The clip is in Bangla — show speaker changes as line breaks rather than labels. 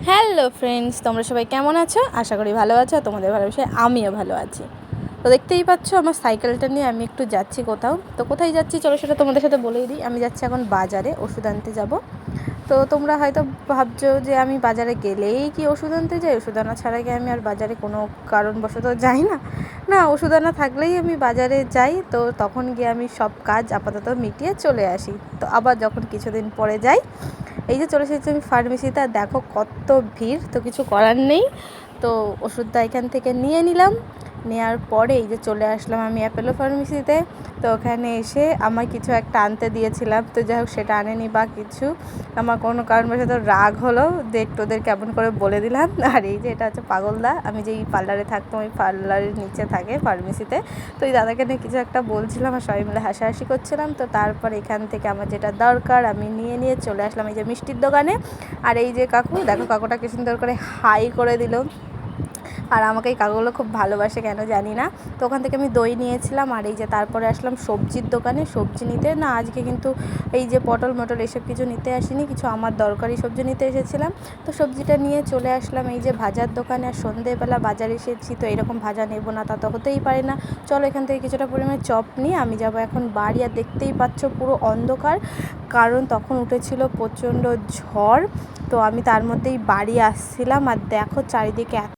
হ্যালো ফ্রেন্ডস, তোমরা সবাই কেমন আছো? আশা করি ভালো আছো। তোমাদের ভালোবাসায় আমিও ভালো আছি। তো দেখতেই পাচ্ছ আমার সাইকেলটা নিয়ে আমি একটু যাচ্ছি কোথাও। তো কোথায় যাচ্ছি চলো সেটা তোমাদের সাথে বলেই দিই। আমি যাচ্ছি এখন বাজারে ওষুধ আনতে যাব। তো তোমরা হয়তো ভাবছো যে আমি বাজারে গেলেই কি ওষুধ আনতে যাই, ওষুধ আনা ছাড়া গিয়ে আমি আর বাজারে কোনো কারণবশত যাই না। না, ওষুধ আনা থাকলেই আমি বাজারে যাই। তো তখন গিয়ে আমি সব কাজ আপাতত মিটিয়ে চলে আসি। তো আবার যখন কিছুদিন পরে যাই, এই যে চলে এসেছি আমি ফার্মেসিতে, আর দেখো কত ভিড়। তো কিছু করার নেই, তো ওষুধটা এখান থেকে নিয়ে নিলাম। নেওয়ার পরে এই যে চলে আসলাম আমি অ্যাপোলো ফার্মেসিতে। তো ওখানে এসে আমার কিছু একটা আনতে দিয়েছিলাম, তো যাই হোক সেটা আনেনি বা কিছু, আমার কোনো কারণবশত রাগ হলো, একটু ওদের কেমন করে বলে দিলাম। আর এই যে এটা হচ্ছে পাগলদা, আমি যেই পার্লারে থাকতাম ওই পার্লারের নিচে থাকে ফার্মেসিতে। তো এই দাদাকে নিয়ে কিছু একটা বলছিলাম আর সবাই মিলে হাসাহাসি করছিলাম। তো তারপর এখান থেকে আমার যেটা দরকার আমি নিয়ে চলে আসলাম এই যে মিষ্টির দোকানে। আর এই যে কাকু, দেখো কাকুটা কি সুন্দর করে হাই করে দিল। আর আমাকে এই কাকুগুলো খুব ভালোবাসে কেন জানি না। তো ওখান থেকে আমি দই নিয়েছিলাম। আর এই যে তারপরে আসলাম সবজির দোকানে সবজি নিতে। না, আজকে কিন্তু এই যে পটল মটল এসব কিছু নিতে আসিনি, কিছু আমার দরকারি সবজি নিতে এসেছিলাম। তো সবজিটা নিয়ে চলে আসলাম এই যে ভাজার দোকানে। আর সন্ধেবেলা বাজারে এসেছি, তো এরকম ভাজা নেব না তা তো হতেই পারে না। চলো এখান থেকে কিছুটা পরিমাণে চপ নিয়ে আমি যাব এখন বাড়ি। আর দেখতেই পাচ্ছ পুরো অন্ধকার, কারণ তখন উঠেছিল প্রচণ্ড ঝড়। তো আমি তার মধ্যেই বাড়ি আসছিলাম। আর দেখো চারিদিকে